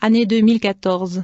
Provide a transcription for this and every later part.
année 2014.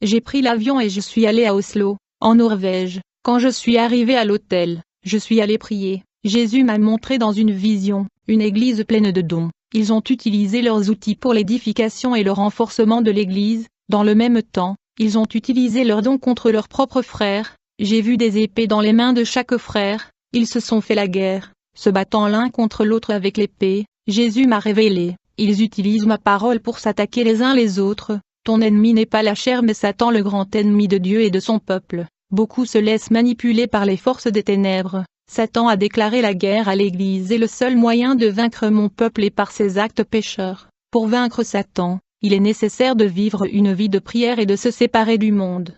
J'ai pris l'avion et je suis allé à Oslo, en Norvège. Quand je suis arrivé à l'hôtel, je suis allé prier. Jésus m'a montré dans une vision, une église pleine de dons. Ils ont utilisé leurs outils pour l'édification et le renforcement de l'église. Dans le même temps, ils ont utilisé leurs dons contre leurs propres frères. J'ai vu des épées dans les mains de chaque frère. Ils se sont fait la guerre, se battant l'un contre l'autre avec l'épée. Jésus m'a révélé, ils utilisent ma parole pour s'attaquer les uns les autres. Ton ennemi n'est pas la chair mais Satan, le grand ennemi de Dieu et de son peuple. Beaucoup se laissent manipuler par les forces des ténèbres. Satan a déclaré la guerre à l'Église et le seul moyen de vaincre mon peuple est par ses actes pécheurs. Pour vaincre Satan, il est nécessaire de vivre une vie de prière et de se séparer du monde.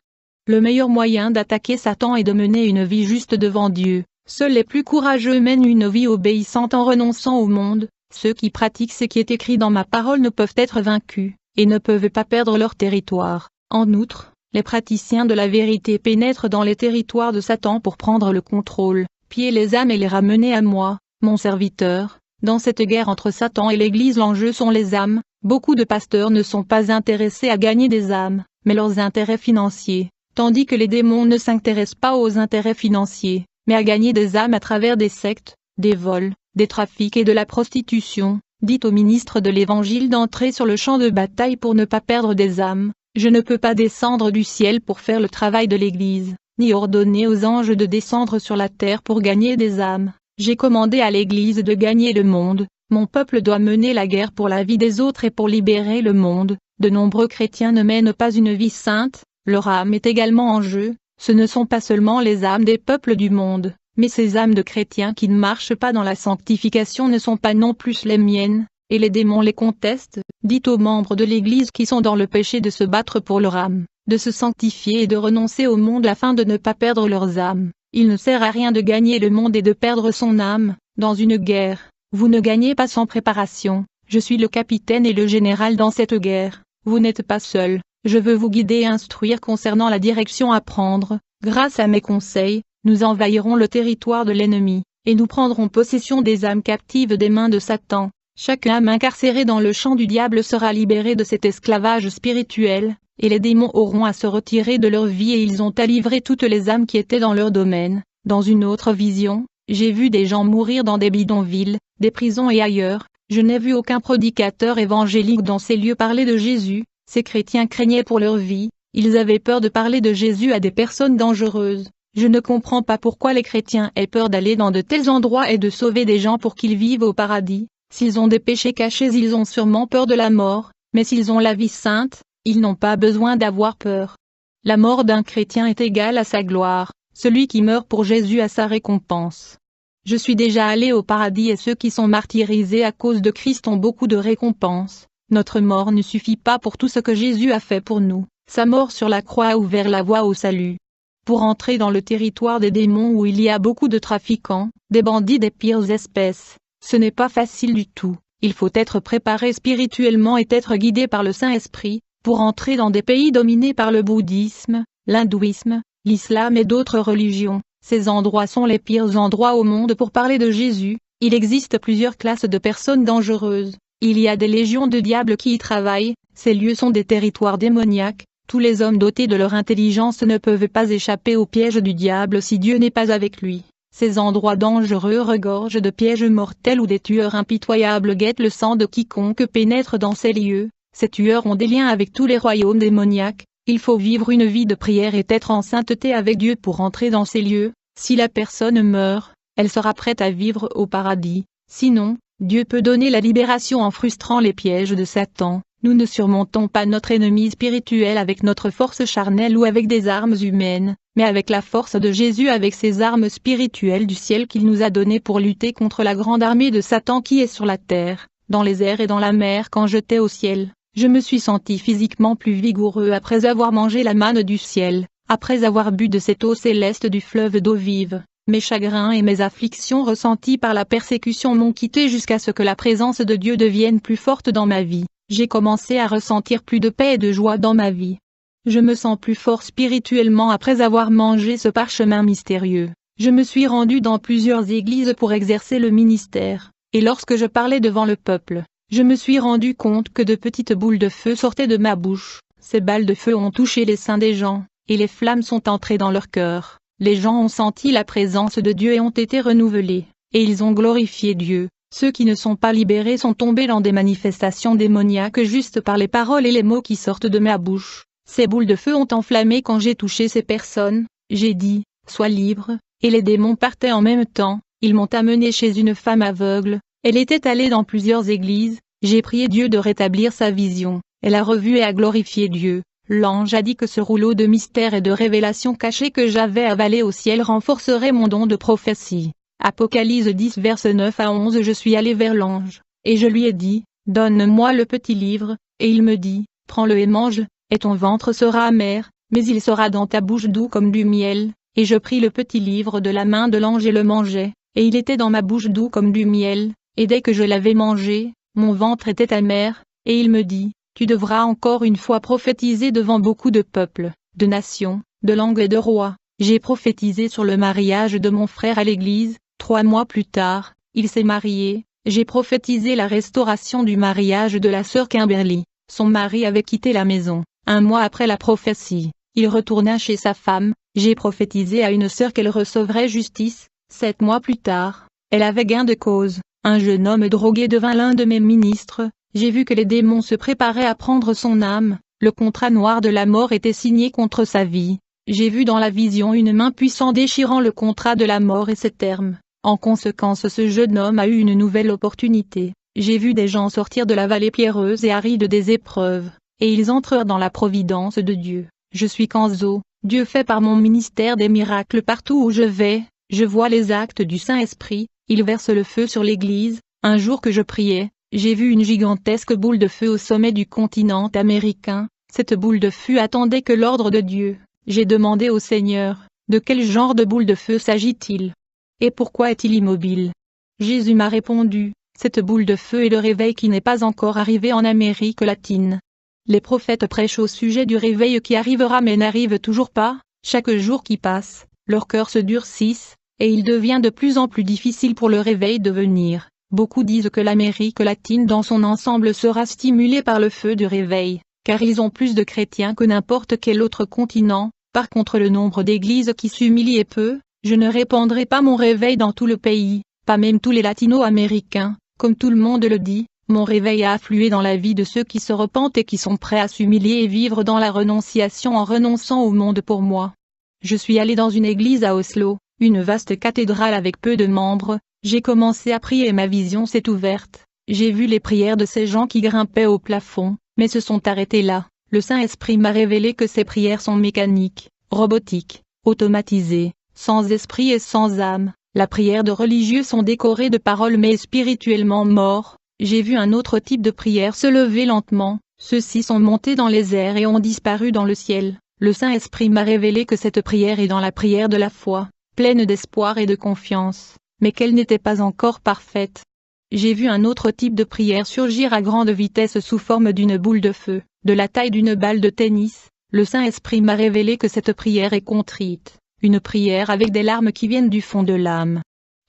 Le meilleur moyen d'attaquer Satan est de mener une vie juste devant Dieu. Seuls les plus courageux mènent une vie obéissante en renonçant au monde. Ceux qui pratiquent ce qui est écrit dans ma parole ne peuvent être vaincus, et ne peuvent pas perdre leur territoire. En outre, les praticiens de la vérité pénètrent dans les territoires de Satan pour prendre le contrôle, piller les âmes et les ramener à moi, mon serviteur. Dans cette guerre entre Satan et l'Église, l'enjeu sont les âmes. Beaucoup de pasteurs ne sont pas intéressés à gagner des âmes, mais leurs intérêts financiers, tandis que les démons ne s'intéressent pas aux intérêts financiers, mais à gagner des âmes à travers des sectes, des vols, des trafics et de la prostitution. Dites au ministre de l'Évangile d'entrer sur le champ de bataille pour ne pas perdre des âmes. Je ne peux pas descendre du ciel pour faire le travail de l'Église, ni ordonner aux anges de descendre sur la terre pour gagner des âmes. J'ai commandé à l'Église de gagner le monde. Mon peuple doit mener la guerre pour la vie des autres et pour libérer le monde. De nombreux chrétiens ne mènent pas une vie sainte, leur âme est également en jeu. Ce ne sont pas seulement les âmes des peuples du monde, mais ces âmes de chrétiens qui ne marchent pas dans la sanctification ne sont pas non plus les miennes, et les démons les contestent. Dites aux membres de l'Église qui sont dans le péché de se battre pour leur âme, de se sanctifier et de renoncer au monde afin de ne pas perdre leurs âmes. Il ne sert à rien de gagner le monde et de perdre son âme. Dans une guerre, vous ne gagnez pas sans préparation. Je suis le capitaine et le général dans cette guerre. Vous n'êtes pas seul. Je veux vous guider et instruire concernant la direction à prendre. Grâce à mes conseils, nous envahirons le territoire de l'ennemi, et nous prendrons possession des âmes captives des mains de Satan. Chaque âme incarcérée dans le champ du diable sera libérée de cet esclavage spirituel, et les démons auront à se retirer de leur vie et ils ont à livrer toutes les âmes qui étaient dans leur domaine. Dans une autre vision, j'ai vu des gens mourir dans des bidonvilles, des prisons et ailleurs. Je n'ai vu aucun prédicateur évangélique dans ces lieux parler de Jésus. Ces chrétiens craignaient pour leur vie, ils avaient peur de parler de Jésus à des personnes dangereuses. Je ne comprends pas pourquoi les chrétiens aient peur d'aller dans de tels endroits et de sauver des gens pour qu'ils vivent au paradis. S'ils ont des péchés cachés, ils ont sûrement peur de la mort, mais s'ils ont la vie sainte, ils n'ont pas besoin d'avoir peur. La mort d'un chrétien est égale à sa gloire, celui qui meurt pour Jésus a sa récompense. Je suis déjà allé au paradis et ceux qui sont martyrisés à cause de Christ ont beaucoup de récompenses. Notre mort ne suffit pas pour tout ce que Jésus a fait pour nous. Sa mort sur la croix a ouvert la voie au salut. Pour entrer dans le territoire des démons où il y a beaucoup de trafiquants, des bandits des pires espèces, ce n'est pas facile du tout. Il faut être préparé spirituellement et être guidé par le Saint-Esprit, pour entrer dans des pays dominés par le bouddhisme, l'hindouisme, l'islam et d'autres religions. Ces endroits sont les pires endroits au monde pour parler de Jésus. Il existe plusieurs classes de personnes dangereuses. Il y a des légions de diables qui y travaillent. Ces lieux sont des territoires démoniaques. Tous les hommes dotés de leur intelligence ne peuvent pas échapper au piège du diable si Dieu n'est pas avec lui. Ces endroits dangereux regorgent de pièges mortels où des tueurs impitoyables guettent le sang de quiconque pénètre dans ces lieux. Ces tueurs ont des liens avec tous les royaumes démoniaques. Il faut vivre une vie de prière et être en sainteté avec Dieu pour entrer dans ces lieux. Si la personne meurt, elle sera prête à vivre au paradis. Sinon, Dieu peut donner la libération en frustrant les pièges de Satan. Nous ne surmontons pas notre ennemi spirituel avec notre force charnelle ou avec des armes humaines, mais avec la force de Jésus, avec ses armes spirituelles du ciel qu'il nous a données pour lutter contre la grande armée de Satan qui est sur la terre, dans les airs et dans la mer. Quand j'étais au ciel, je me suis senti physiquement plus vigoureux après avoir mangé la manne du ciel, après avoir bu de cette eau céleste du fleuve d'eau vive. Mes chagrins et mes afflictions ressenties par la persécution m'ont quitté jusqu'à ce que la présence de Dieu devienne plus forte dans ma vie. J'ai commencé à ressentir plus de paix et de joie dans ma vie. Je me sens plus fort spirituellement après avoir mangé ce parchemin mystérieux. Je me suis rendu dans plusieurs églises pour exercer le ministère, et lorsque je parlais devant le peuple, je me suis rendu compte que de petites boules de feu sortaient de ma bouche. Ces balles de feu ont touché les seins des gens, et les flammes sont entrées dans leur cœur. Les gens ont senti la présence de Dieu et ont été renouvelés, et ils ont glorifié Dieu. Ceux qui ne sont pas libérés sont tombés dans des manifestations démoniaques juste par les paroles et les mots qui sortent de ma bouche. Ces boules de feu ont enflammé quand j'ai touché ces personnes. J'ai dit, sois libre, et les démons partaient en même temps. Ils m'ont amené chez une femme aveugle. Elle était allée dans plusieurs églises. J'ai prié Dieu de rétablir sa vision. Elle a revu et a glorifié Dieu. L'ange a dit que ce rouleau de mystère et de révélation cachée que j'avais avalé au ciel renforcerait mon don de prophétie. Apocalypse 10 versets 9 à 11. Je suis allé vers l'ange, et je lui ai dit, donne-moi le petit livre, et il me dit, prends-le et mange, et ton ventre sera amer, mais il sera dans ta bouche doux comme du miel. Et je pris le petit livre de la main de l'ange et le mangeai, et il était dans ma bouche doux comme du miel, et dès que je l'avais mangé, mon ventre était amer, et il me dit, tu devras encore une fois prophétiser devant beaucoup de peuples, de nations, de langues et de rois. J'ai prophétisé sur le mariage de mon frère à l'église. 3 mois plus tard, il s'est marié. J'ai prophétisé la restauration du mariage de la sœur Kimberly. Son mari avait quitté la maison. 1 mois après la prophétie, il retourna chez sa femme. J'ai prophétisé à une sœur qu'elle recevrait justice. 7 mois plus tard, elle avait gain de cause. Un jeune homme drogué devint l'un de mes ministres. J'ai vu que les démons se préparaient à prendre son âme. Le contrat noir de la mort était signé contre sa vie. J'ai vu dans la vision une main puissante déchirant le contrat de la mort et ses termes. En conséquence, ce jeune homme a eu une nouvelle opportunité. J'ai vu des gens sortir de la vallée pierreuse et aride des épreuves, et ils entrerent dans la providence de Dieu. Je suis Kanzo. Dieu fait par mon ministère des miracles partout où je vais. Je vois les actes du Saint-Esprit. Il verse le feu sur l'Église. Un jour que je priais, j'ai vu une gigantesque boule de feu au sommet du continent américain. Cette boule de feu attendait que l'ordre de Dieu. J'ai demandé au Seigneur, de quel genre de boule de feu s'agit-il? Et pourquoi est-il immobile? Jésus m'a répondu, cette boule de feu est le réveil qui n'est pas encore arrivé en Amérique latine. Les prophètes prêchent au sujet du réveil qui arrivera mais n'arrive toujours pas. Chaque jour qui passe, leurs cœurs se durcissent, et il devient de plus en plus difficile pour le réveil de venir. Beaucoup disent que l'Amérique latine dans son ensemble sera stimulée par le feu du réveil, car ils ont plus de chrétiens que n'importe quel autre continent. Par contre le nombre d'églises qui s'humilient est peu. Je ne répandrai pas mon réveil dans tout le pays, pas même tous les latino-américains, comme tout le monde le dit. Mon réveil a afflué dans la vie de ceux qui se repentent et qui sont prêts à s'humilier et vivre dans la renonciation en renonçant au monde pour moi. Je suis allé dans une église à Oslo, une vaste cathédrale avec peu de membres. J'ai commencé à prier et ma vision s'est ouverte. J'ai vu les prières de ces gens qui grimpaient au plafond, mais se sont arrêtés là. Le Saint-Esprit m'a révélé que ces prières sont mécaniques, robotiques, automatisées, sans esprit et sans âme. La prière de religieux sont décorées de paroles mais spirituellement morts. J'ai vu un autre type de prière se lever lentement. Ceux-ci sont montés dans les airs et ont disparu dans le ciel. Le Saint-Esprit m'a révélé que cette prière est dans la prière de la foi, pleine d'espoir et de confiance, mais qu'elle n'était pas encore parfaite. J'ai vu un autre type de prière surgir à grande vitesse sous forme d'une boule de feu, de la taille d'une balle de tennis. Le Saint-Esprit m'a révélé que cette prière est contrite, une prière avec des larmes qui viennent du fond de l'âme.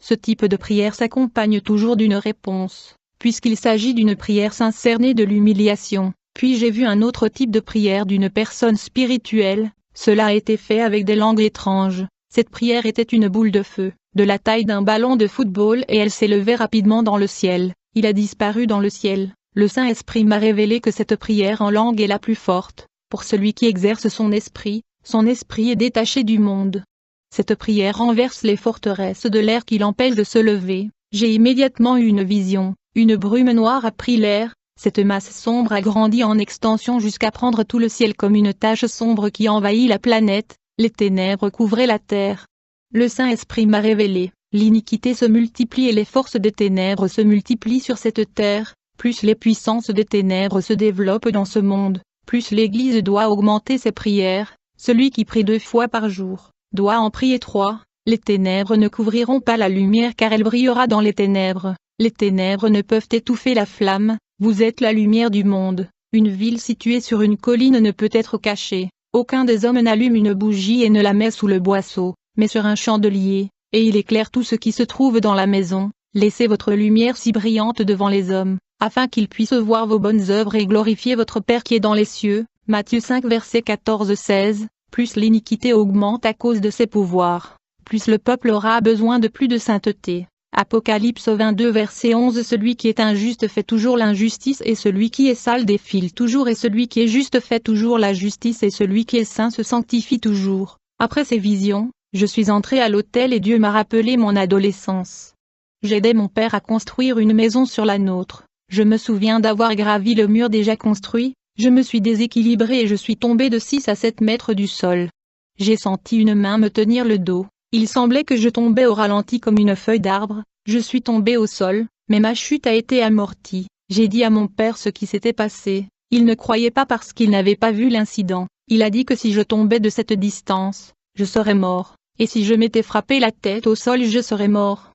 Ce type de prière s'accompagne toujours d'une réponse, puisqu'il s'agit d'une prière sincère née de l'humiliation. Puis j'ai vu un autre type de prière d'une personne spirituelle. Cela a été fait avec des langues étranges. Cette prière était une boule de feu, de la taille d'un ballon de football et elle s'élevait rapidement dans le ciel. Il a disparu dans le ciel. Le Saint-Esprit m'a révélé que cette prière en langue est la plus forte. Pour celui qui exerce son esprit est détaché du monde. Cette prière renverse les forteresses de l'air qui l'empêche de se lever. J'ai immédiatement eu une vision. Une brume noire a pris l'air. Cette masse sombre a grandi en extension jusqu'à prendre tout le ciel comme une tache sombre qui envahit la planète. Les ténèbres couvraient la terre. Le Saint-Esprit m'a révélé, l'iniquité se multiplie et les forces des ténèbres se multiplient sur cette terre. Plus les puissances des ténèbres se développent dans ce monde, plus l'Église doit augmenter ses prières. Celui qui prie 2 fois par jour doit en prier 3. Les ténèbres ne couvriront pas la lumière car elle brillera dans les ténèbres. Les ténèbres ne peuvent étouffer la flamme. Vous êtes la lumière du monde. Une ville située sur une colline ne peut être cachée. Aucun des hommes n'allume une bougie et ne la met sous le boisseau, mais sur un chandelier, et il éclaire tout ce qui se trouve dans la maison. Laissez votre lumière si brillante devant les hommes, afin qu'ils puissent voir vos bonnes œuvres et glorifier votre Père qui est dans les cieux. Matthieu 5 versets 14-16. Plus l'iniquité augmente à cause de ses pouvoirs, plus le peuple aura besoin de plus de sainteté. Apocalypse 22 verset 11. Celui qui est injuste fait toujours l'injustice et celui qui est sale défile toujours et celui qui est juste fait toujours la justice et celui qui est saint se sanctifie toujours. Après ces visions, je suis entré à l'autel et Dieu m'a rappelé mon adolescence. J'aidais mon père à construire une maison sur la nôtre. Je me souviens d'avoir gravi le mur déjà construit, je me suis déséquilibré et je suis tombé de 6 à 7 mètres du sol. J'ai senti une main me tenir le dos. Il semblait que je tombais au ralenti comme une feuille d'arbre, je suis tombé au sol, mais ma chute a été amortie. J'ai dit à mon père ce qui s'était passé. Il ne croyait pas parce qu'il n'avait pas vu l'incident. Il a dit que si je tombais de cette distance, je serais mort, et si je m'étais frappé la tête au sol je serais mort.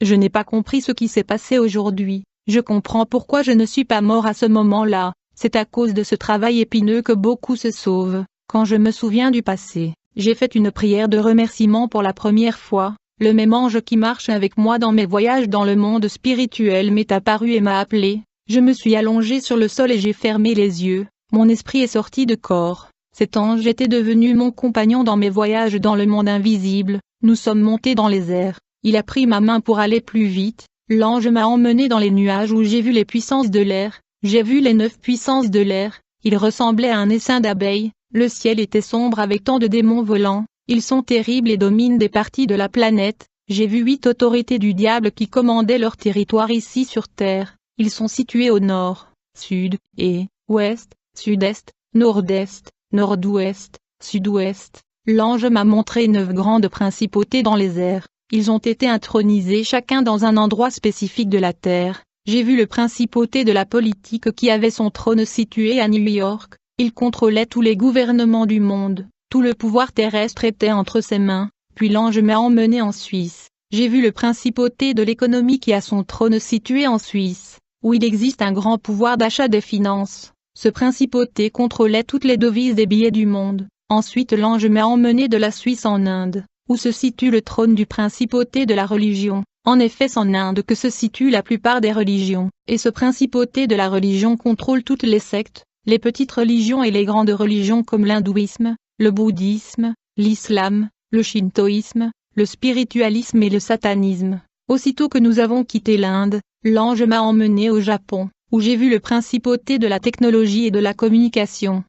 Je n'ai pas compris ce qui s'est passé aujourd'hui. Je comprends pourquoi je ne suis pas mort à ce moment-là. C'est à cause de ce travail épineux que beaucoup se sauvent. Quand je me souviens du passé, j'ai fait une prière de remerciement pour la première fois. Le même ange qui marche avec moi dans mes voyages dans le monde spirituel m'est apparu et m'a appelé. Je me suis allongé sur le sol et j'ai fermé les yeux. Mon esprit est sorti de corps. Cet ange était devenu mon compagnon dans mes voyages dans le monde invisible. Nous sommes montés dans les airs. Il a pris ma main pour aller plus vite. L'ange m'a emmené dans les nuages où j'ai vu les puissances de l'air. J'ai vu les 9 puissances de l'air. Il ressemblait à un essaim d'abeilles. Le ciel était sombre avec tant de démons volants. Ils sont terribles et dominent des parties de la planète. J'ai vu 8 autorités du diable qui commandaient leur territoire ici sur Terre. Ils sont situés au nord, sud, et ouest, sud-est, nord-est, nord-ouest, sud-ouest. L'ange m'a montré 9 grandes principautés dans les airs. Ils ont été intronisés chacun dans un endroit spécifique de la Terre. J'ai vu le principauté de la politique qui avait son trône situé à New York. Il contrôlait tous les gouvernements du monde. Tout le pouvoir terrestre était entre ses mains. Puis l'ange m'a emmené en Suisse. J'ai vu le principauté de l'économie qui a son trône situé en Suisse, où il existe un grand pouvoir d'achat des finances. Ce principauté contrôlait toutes les devises des billets du monde. Ensuite l'ange m'a emmené de la Suisse en Inde, où se situe le trône du principauté de la religion. En effet, c'est en Inde que se situent la plupart des religions, et ce principauté de la religion contrôle toutes les sectes, les petites religions et les grandes religions comme l'hindouisme, le bouddhisme, l'islam, le shintoïsme, le spiritualisme et le satanisme. Aussitôt que nous avons quitté l'Inde, l'ange m'a emmené au Japon, où j'ai vu le principauté de la technologie et de la communication.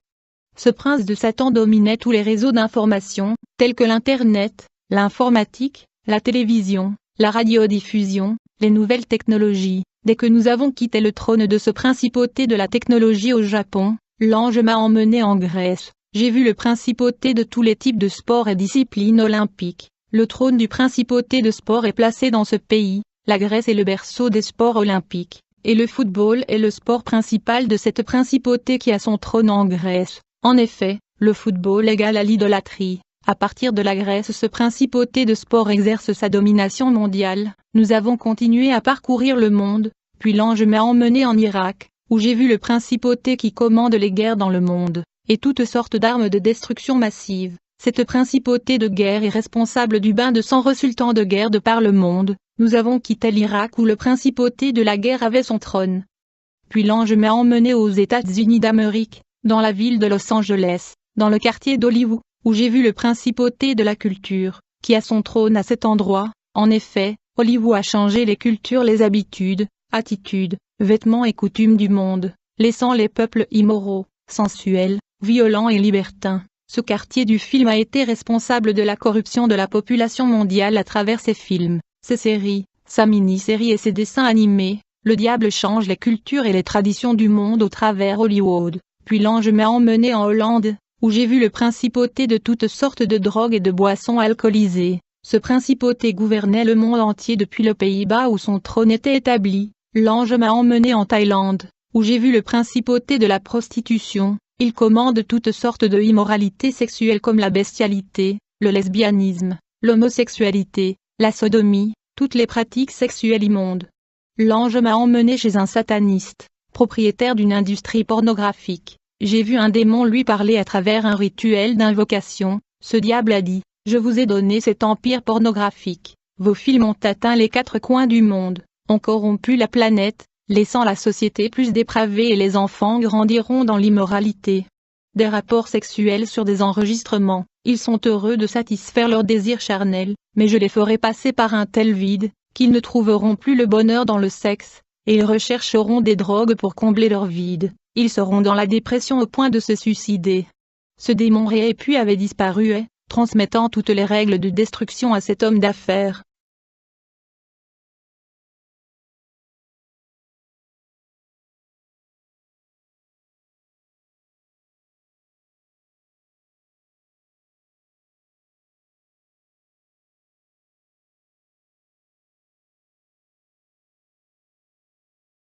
Ce prince de Satan dominait tous les réseaux d'information, tels que l'Internet, l'informatique, la télévision, la radiodiffusion, les nouvelles technologies. Dès que nous avons quitté le trône de ce principauté de la technologie au Japon, l'ange m'a emmené en Grèce. J'ai vu le principauté de tous les types de sports et disciplines olympiques. Le trône du principauté de sport est placé dans ce pays. La Grèce est le berceau des sports olympiques, et le football est le sport principal de cette principauté qui a son trône en Grèce. En effet, le football égale à l'idolâtrie. À partir de la Grèce, ce principauté de sport exerce sa domination mondiale. Nous avons continué à parcourir le monde, puis l'ange m'a emmené en Irak, où j'ai vu le principauté qui commande les guerres dans le monde, et toutes sortes d'armes de destruction massive. Cette principauté de guerre est responsable du bain de sang résultant de guerre de par le monde. Nous avons quitté l'Irak où le principauté de la guerre avait son trône. Puis l'ange m'a emmené aux États-Unis d'Amérique, dans la ville de Los Angeles, dans le quartier d'Hollywood, où j'ai vu le principauté de la culture, qui a son trône à cet endroit. En effet, Hollywood a changé les cultures, les habitudes, attitudes, vêtements et coutumes du monde, laissant les peuples immoraux, sensuels, violents et libertins. Ce quartier du film a été responsable de la corruption de la population mondiale à travers ses films, ses séries, sa mini-série et ses dessins animés. Le diable change les cultures et les traditions du monde au travers Hollywood. Puis l'ange m'a emmené en Hollande, où j'ai vu le principauté de toutes sortes de drogues et de boissons alcoolisées. Ce principauté gouvernait le monde entier depuis les Pays-Bas où son trône était établi. L'ange m'a emmené en Thaïlande, où j'ai vu le principauté de la prostitution. Il commande toutes sortes de immoralités sexuelles comme la bestialité, le lesbianisme, l'homosexualité, la sodomie, toutes les pratiques sexuelles immondes. L'ange m'a emmené chez un sataniste, propriétaire d'une industrie pornographique. J'ai vu un démon lui parler à travers un rituel d'invocation. Ce diable a dit, « Je vous ai donné cet empire pornographique. Vos films ont atteint les 4 coins du monde, ont corrompu la planète. laissant la société plus dépravée et les enfants grandiront dans l'immoralité. Des rapports sexuels sur des enregistrements, ils sont heureux de satisfaire leurs désirs charnels, mais je les ferai passer par un tel vide, qu'ils ne trouveront plus le bonheur dans le sexe, et ils rechercheront des drogues pour combler leur vide, ils seront dans la dépression au point de se suicider. Ce démon réépu avait disparu et, transmettant toutes les règles de destruction à cet homme d'affaires,